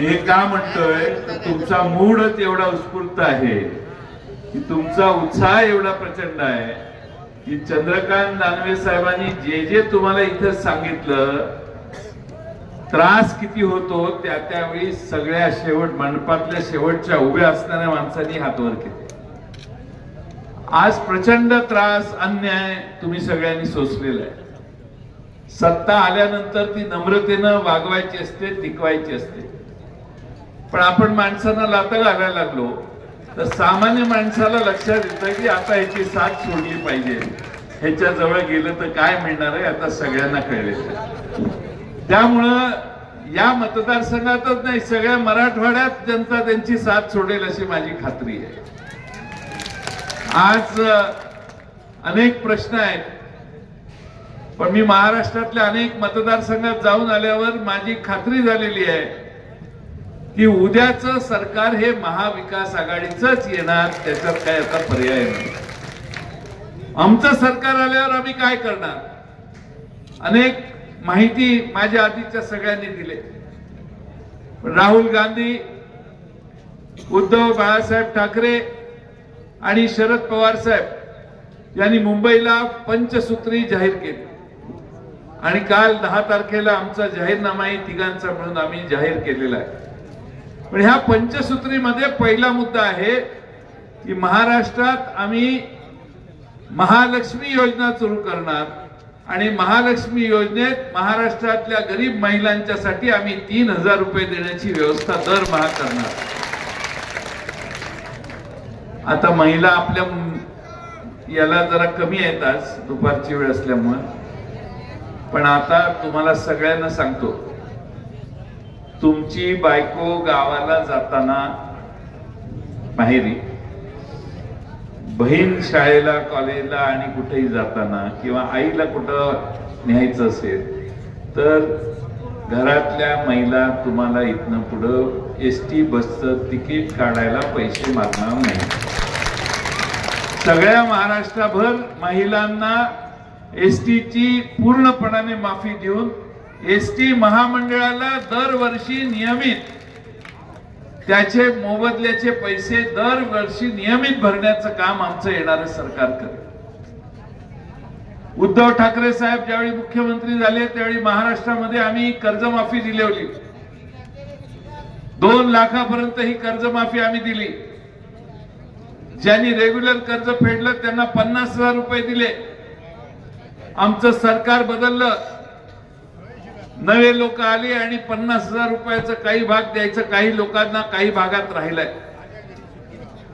हे का म्हणतोय तर तुमचा मूडच एवढा उत्स्फूर्त आहे की तुमचा उत्साह एवढा प्रचंड आहे की चंद्रकांत दानवे साहेबांनी जे जे तुम्हाला इथं सांगितलं त्रास किती होतो त्यावेळी सगळ्या शेवट मंडपातल्या शेवटच्या उभ्या असणाऱ्या माणसांनी हात वर केले. आज प्रचंड त्रास अन्याय तुम्ही सगळ्यांनी सोसलेला आहे. सत्ता आल्यानंतर ती नम्रतेनं वागवायची असते, टिकवायची असते. पण आपण माणसांना लाथा घालायला लागलो तर सामान्य माणसाला लक्षात येतं की आता याची साथ सोडली पाहिजे. ह्याच्या जवळ गेलं तर काय मिळणार आहे आता सगळ्यांना कळले. त्यामुळं या मतदारसंघातच नाही सगळ्या मराठवाड्यात जनता त्यांची साथ सोडेल अशी माझी खात्री आहे. आज अनेक प्रश्न आहेत पण मी महाराष्ट्रातल्या अनेक मतदारसंघात जाऊन आल्यावर माझी खात्री झालेली आहे की उद्याचं सरकार हे महाविकास आघाडीचंच येणार. त्याच्यात काय आता पर्याय नाही. आमचं सरकार आल्यावर आम्ही काय करणार अनेक माहिती माझ्या आधीच्या सगळ्यांनी दिले. राहुल गांधी, उद्धव बाळासाहेब ठाकरे आणि शरद पवार साहेब यांनी मुंबईला पंचसूत्री जाहीर केली आणि काल 10 तारखेला आमचा जाहीरनामाही तिघांचा म्हणून आम्ही जाहीर केलेला आहे. पण ह्या पंचसूत्रीमध्ये पहिला मुद्दा आहे की महाराष्ट्रात आम्ही महालक्ष्मी योजना सुरू करणार आणि महालक्ष्मी योजनेत महाराष्ट्रातल्या गरीब महिलांच्यासाठी आम्ही 3000 रुपये देण्याची व्यवस्था दरमहा करणार. आता महिला आपल्या याला जरा कमी आहेत आज दुपारची वेळ असल्यामुळे. पण आता तुम्हाला सगळ्यांना सांगतो तुमची बायको गावाला जाताना माहेरी, बहीण शाळेला कॉलेजला आणि कुठेही जाताना किंवा आईला कुठं न्यायचं असेल तर घरातल्या महिला तुम्हाला इथनं पुढं एसटी बसचं तिकीट काढायला पैसे मागणार नाही. सगळ्या महाराष्ट्रभर महिलांना एसटीची पूर्णपणाने माफी देऊन एसटी महामंडळाला दरवर्षी नियमित त्याचे मोबदल्याचे पैसे दरवर्षी नियमित भरण्याचं काम आमचं येणारं सरकार करेल. उद्धव ठाकरे साहेब ज्यावेळी मुख्यमंत्री झाले त्यावेळी महाराष्ट्रामध्ये आम्ही कर्जमाफी दिली होती. 2 लाखापर्यंत ही कर्जमाफी आम्ही दिली. ज्यांनी रेग्युलर कर्ज फेडलं त्यांना 50,000 रुपये दिले. आमचं सरकार बदललं, नवे लोक आले आणि 50,000 रुपयाचं काही भाग द्यायचं काही लोकांना काही भागात राहिलाय.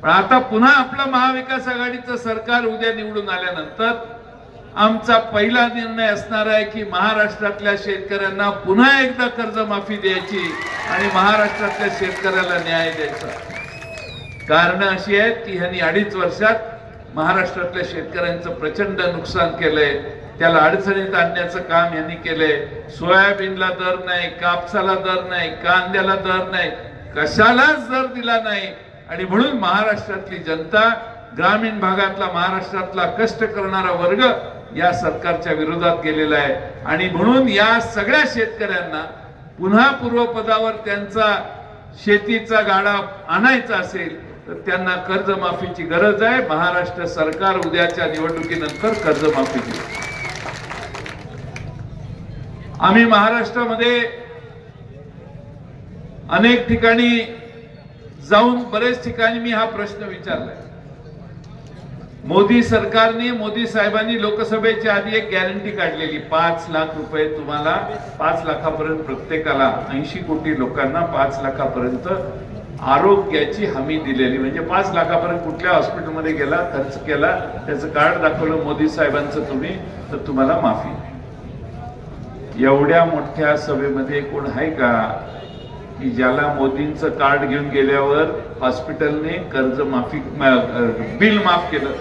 पण आता पुन्हा आपलं महाविकास आघाडीचं सरकार उद्या निवडून आल्यानंतर आमचा पहिला निर्णय असणार आहे की महाराष्ट्रातल्या शेतकऱ्यांना पुन्हा एकदा कर्जमाफी द्यायची आणि महाराष्ट्रातल्या शेतकऱ्याला न्याय द्यायचा. कारण अशी आहेत की ह्यांनी 2.5 वर्षात महाराष्ट्रातल्या शेतकऱ्यांचं प्रचंड नुकसान केलंय. त्याला अडचणीत आणण्याचं काम यांनी केलंय. सोयाबीनला दर नाही, कापसाला दर नाही, कांद्याला दर नाही, कशालाच दर दिला नाही. आणि म्हणून महाराष्ट्रातली जनता, ग्रामीण भागातला महाराष्ट्रातला कष्ट करणारा वर्ग या सरकारच्या विरोधात गेलेला आहे. आणि म्हणून या सगळ्या शेतकऱ्यांना पुन्हा पूर्वपदावर त्यांचा शेतीचा गाडा आणायचा असेल तर त्यांना कर्जमाफीची गरज आहे. महाराष्ट्र सरकार उद्याच्या निवडणुकीनंतर कर्जमाफी देईल. आम्ही महाराष्ट्रामध्ये अनेक ठिकाणी जाऊन बरेच ठिकाणी मी हा प्रश्न विचारलाय. मोदी सरकारने, मोदी साहेबांनी लोकसभेच्या आधी एक गॅरंटी काढलेली 5 लाख रुपये तुम्हाला 5 लाखापर्यंत प्रत्येकाला 80 कोटी लोकांना 5 लाखापर्यंत आरोग्याची हमी दिलेली. म्हणजे 5 लाखापर्यंत कुठल्या हॉस्पिटलमध्ये गेला, खर्च केला, त्याचं कार्ड दाखवलं मोदी साहेबांचं तुम्ही तर तुम्हाला माफी. एवढ्या मोठ्या सभेमध्ये कोण आहे का की ज्याला मोदींचं कार्ड घेऊन गेल्यावर हॉस्पिटलने कर्ज माफी बिल माफ केलं?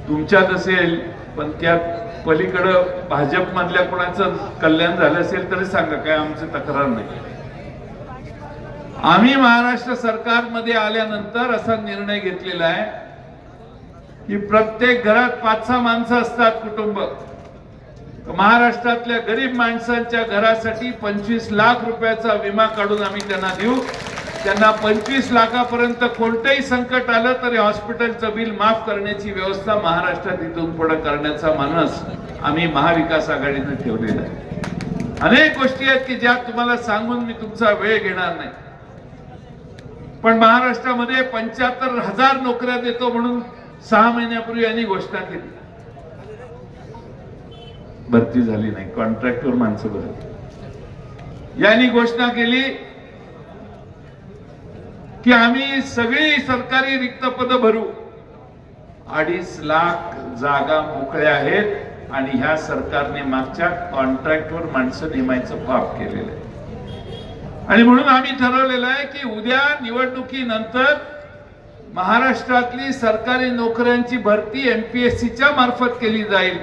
तुमच्यात असेल पण त्यात पलीकडं भाजप मधल्या कोणाचं कल्याण झालं असेल तरी सांगा, काय आमची तक्रार नाही. आम्ही महाराष्ट्र सरकारमध्ये आल्यानंतर असा निर्णय घेतलेला आहे की प्रत्येक घरात 5-6 माणसं असतात कुटुंब. महाराष्ट्रातल्या गरीब माणसांच्या घरासाठी 25 लाख रुपयाचा विमा काढून आम्ही त्यांना देऊ. त्यांना 25 लाखापर्यंत कोणतेही संकट आलं तरी हॉस्पिटलचं बिल माफ करण्याची व्यवस्था महाराष्ट्रात इथून पुढे करण्याचा मानस आम्ही महाविकास आघाडीने ठेवलेला आहे. अनेक गोष्टी आहेत की ज्या तुम्हाला सांगून मी तुमचा वेळ घेणार नाही. पण महाराष्ट्रामध्ये 75,000 नोकऱ्या देतो म्हणून 6 महिन्यापूर्वी यांनी घोषणा केली. भरती झाली नाही, कॉन्ट्रॅक्टवर माणसं भरली. यांनी घोषणा केली की आम्ही सगळी सरकारी रिक्त पद भरू. 2.5 लाख जागा मोकळ्या आहेत आणि ह्या सरकारने मागच्या कॉन्ट्रॅक्टवर माणसं नेमायचं पाप केलेलं आहे. आणि म्हणून आम्ही ठरवलेलं आहे की उद्या निवडणुकीनंतर महाराष्ट्रातली सरकारी नोकऱ्यांची भरती एमपीएससीच्या मार्फत केली जाईल.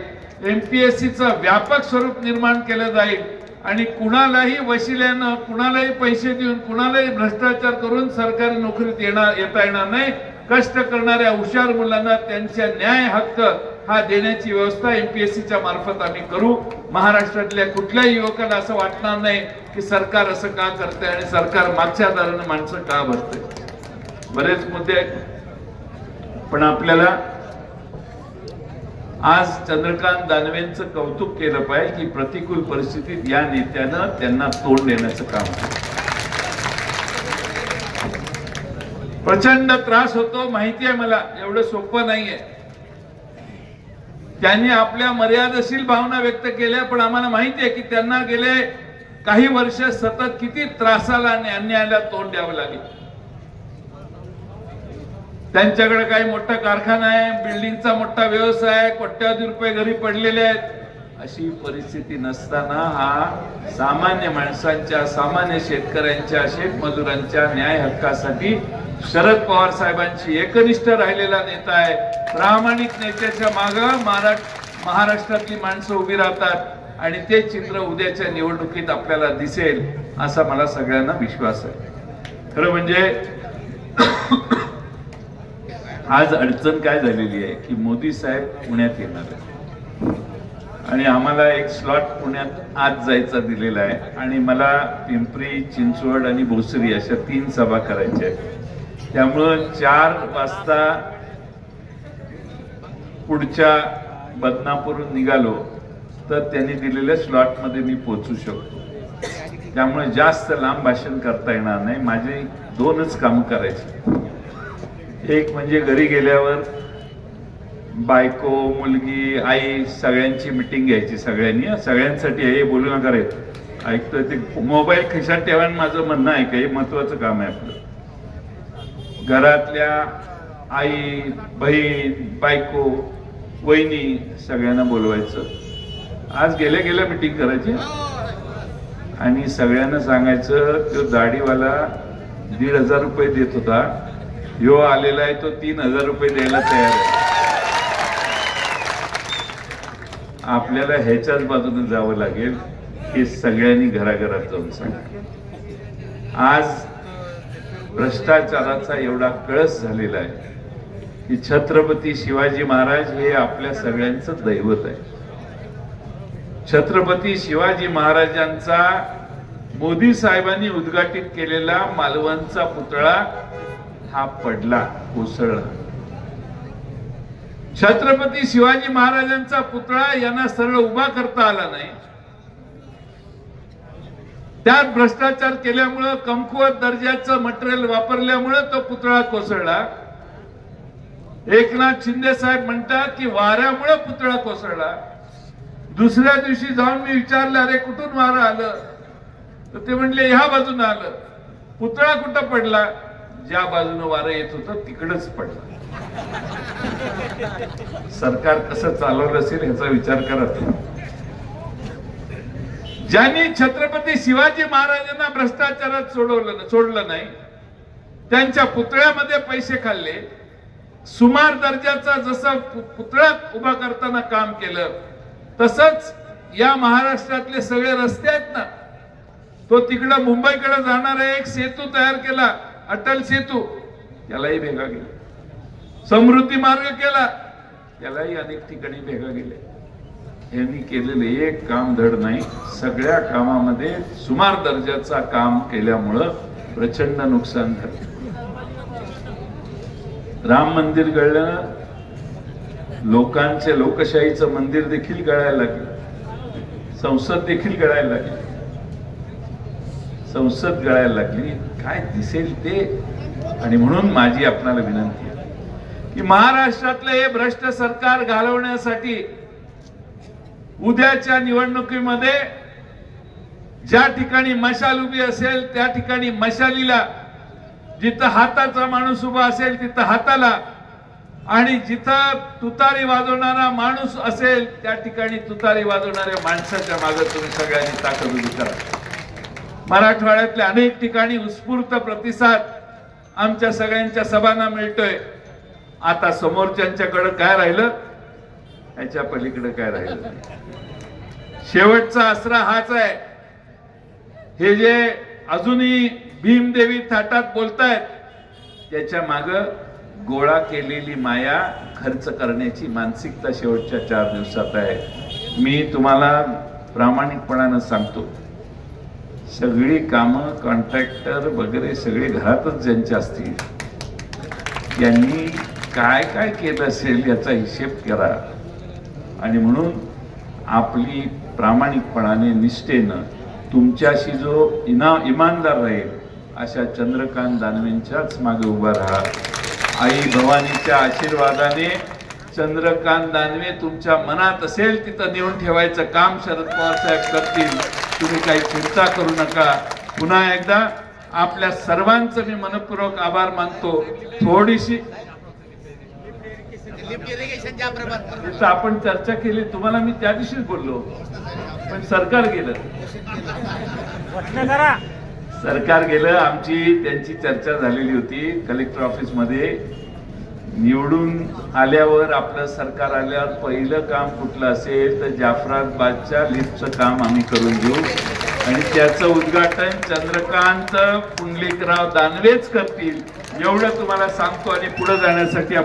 एमपीएससीचं व्यापक स्वरूप निर्माण केलं जाईल आणि कुणालाही वशिल्यानं, कुणालाही पैसे देऊन, कुणालाही भ्रष्टाचार करून सरकारी नोकरीत येता येणार नाही. कष्ट करणाऱ्या हुशार मुलांना त्यांच्या न्याय हक्क हा देण्याची व्यवस्था एमपीएससीच्या मार्फत आम्ही करू. महाराष्ट्रातल्या कुठल्याही युवकाला असं वाटणार नाही की सरकार असं का करते आणि सरकार मागच्या दारानं माणसं का भरते. बरेच मुद्दे आहेत. पण आपल्याला आज चंद्रकांत दानवेंचं कौतुक केलं पाहिजे की प्रतिकूल परिस्थितीत या नेत्यानं त्यांना तोंड देण्याचं काम केलं. प्रचंड त्रास होतो माहिती आहे मला, एवढं सोपं नाहीये. त्यांनी आपल्या मर्यादशील भावना व्यक्त केल्या, पण आम्हाला माहिती आहे की त्यांना गेले काही वर्ष सतत किती त्रासाला आणि अन्यायाला तोंड द्यावं लागेल. त्यांच्याकडे काही मोठा कारखाना आहे, बिल्डिंगचा मोठा व्यवसाय आहे, कोट्यावधी रुपये घरी पडलेले आहेत. अशी परिस्थिती नसताना हा सामान्य माणसांच्या, सामान्य शेतकऱ्यांच्या, शेतमजुरांच्या न्याय हक्कासाठी शरद पवार साहेबांची एकनिष्ठ राहिलेला नेता आहे. प्रामाणिक नेत्याच्या मागे महाराष्ट्रातली माणसं उभी राहतात आणि ते चित्र उद्याच्या निवडणुकीत आपल्याला दिसेल असा मला सगळ्यांना विश्वास आहे. खरं म्हणजे आज अडचण काय झालेली आहे की मोदी साहेब पुण्यात येणार आहे आणि आम्हाला एक स्लॉट पुण्यात आज जायचा दिलेला आहे आणि मला पिंपरी, चिंचवड आणि भोसरी अशा 3 सभा करायच्या आहेत. त्यामुळं 4 वाजता पुढच्या बदनापूरहून निघालो तर त्यांनी दिलेल्या स्लॉट मध्ये मी पोहोचू शकतो. त्यामुळे जास्त लांब भाषण करता येणार नाही. माझे 2च काम करायचे. एक म्हणजे घरी गेल्यावर बायको, मुलगी, आई सगळ्यांची मीटिंग घ्यायची. सगळ्यांसाठी हे बोलू नका रे, ऐकतोय ते मोबाईल खिशात ठेवा आणि माझं म्हणणं ऐका. हे महत्वाचं काम आहे आपलं. घरातल्या आई, बहीण, बायको, वहिनी सगळ्यांना बोलवायचं. आज गेल्या गेल्या मीटिंग करायची आणि सगळ्यांना सांगायचं तो दाढीवाला 1,500 रुपये देत होता, ह्यो आलेला आहे तो 3,000 रुपये द्यायला तयार आहे. आपल्याला ह्याच्याच बाजूने जावं लागेल. हे सगळ्यांनी घराघरात जाऊन सांगा. आज भ्रष्टाचाराचा एवढा कळस झालेला आहे की छत्रपती शिवाजी महाराज हे आपल्या सगळ्यांचं दैवत आहे. छत्रपती शिवाजी महाराजांचा मोदी साहेबांनी उद्घाटित केलेला मालवणचा पुतळा हा पडला, कोसळला. छत्रपती शिवाजी महाराजांचा पुतळा यांना सरळ उभा करता आला नाही. त्यात भ्रष्टाचार केल्यामुळं, कमकुवत दर्जाचं मटेरियल वापरल्यामुळे तो पुतळा कोसळला. एकनाथ शिंदे साहेब म्हणतात की वाऱ्यामुळे पुतळा कोसळला. दुसऱ्या दिवशी जाऊन मी विचारलं, अरे कुठून वारं आलं? तर ते म्हणले ह्या बाजूने आलं. पुतळा कुठं पडला? ज्या बाजूने वारं येत होतं तिकडच पडला. सरकार कसं चालवलं असेल ह्याचा विचार करा. ज्यांनी छत्रपती शिवाजी महाराजांना भ्रष्टाचारात सोडलं नाही, त्यांच्या पुतळ्यामध्ये पैसे खाल्ले, सुमार दर्जाचा जसा पुतळा उभा करताना काम केलं, तसंच या महाराष्ट्रातले सगळे रस्ते आहेत ना, तो तिकडं मुंबईकडे जाणारा एक सेतू तयार केला, अटल सेतू, त्यालाही भेगा गेला. समृद्धी मार्ग केला, त्यालाही अनेक ठिकाणी भेगा गेले. यांनी केलेलं एक काम धड नाही, सगळ्या कामामध्ये सुमार दर्जाचा काम केल्यामुळं प्रचंड नुकसान झालं. राम मंदिर गळलं, लोकांचे लोकशाहीचं मंदिर देखील गळायला लागले, संसद देखील गळायला लागली, संसद गळायला लागली. काय दिसेल ते. आणि म्हणून माझी आपणाला विनंती आहे की महाराष्ट्रातलं हे भ्रष्ट सरकार घालवण्यासाठी उद्याच्या निवडणुकीमध्ये ज्या ठिकाणी मशाल उभी असेल त्या ठिकाणी मशालीला, जिथं हाताचा माणूस उभा असेल तिथं हाताला, आणि जिथं तुतारी वाजवणारा माणूस असेल त्या ठिकाणी तुतारी वाजवणाऱ्या माणसाच्या मागे तुम्ही सगळ्यांनी ताकद उभी करा. मराठवाड्यातल्या अनेक ठिकाणी उत्स्फूर्त प्रतिसाद आमच्या सगळ्यांच्या सभांना मिळतोय. आता समोरच्यांच्याकडे काय राहिलं, याच्या पलीकडे काय राहिलं. शेवटचा आसरा हाच आहे. हे जे अजूनही भीमदेवी थाटात बोलतायत त्याच्या मागे गोळा केलेली माया खर्च करण्याची मानसिकता शेवटच्या 4 दिवसात आहे. मी तुम्हाला प्रामाणिकपणानं सांगतो, सगळी कामं कॉन्ट्रॅक्टर वगैरे सगळे घरातच ज्यांचे असतील यांनी काय काय केलं असेल याचा हिशेब करा. आणि म्हणून आपली प्रामाणिकपणाने निष्ठेनं तुमच्याशी जो इमानदार राहील अशा चंद्रकांत दानवेंच्याच मागे उभा राहा. आई भवानीच्या आशीर्वादाने चंद्रकांत दानवे तुमच्या मनात असेल तिथं नेऊन ठेवायचं काम शरद पवार साहेब करतील. तुम्ही काही चिंता करू नका. पुन्हा एकदा आपल्या सर्वांचं मी मनपूर्वक आभार मानतो. थोडीशी आपण चर्चा केली, तुम्हाला मी त्या दिवशीच बोललो, पण सरकार गेलं. सरकार गेलं. आमची त्यांची चर्चा झालेली होती कलेक्टर ऑफिस मध्ये. निवडून आल्यावर आपलं सरकार आल्यावर पहिलं काम कुठलं असेल तर जाफराबादच्या लिफ्टचं काम आम्ही करून घेऊ आणि त्याचं उद्घाटन चंद्रकांत पुंडलिकराव दानवेच करतील एवढं तुम्हाला सांगतो. आणि पुढे जाण्यासाठी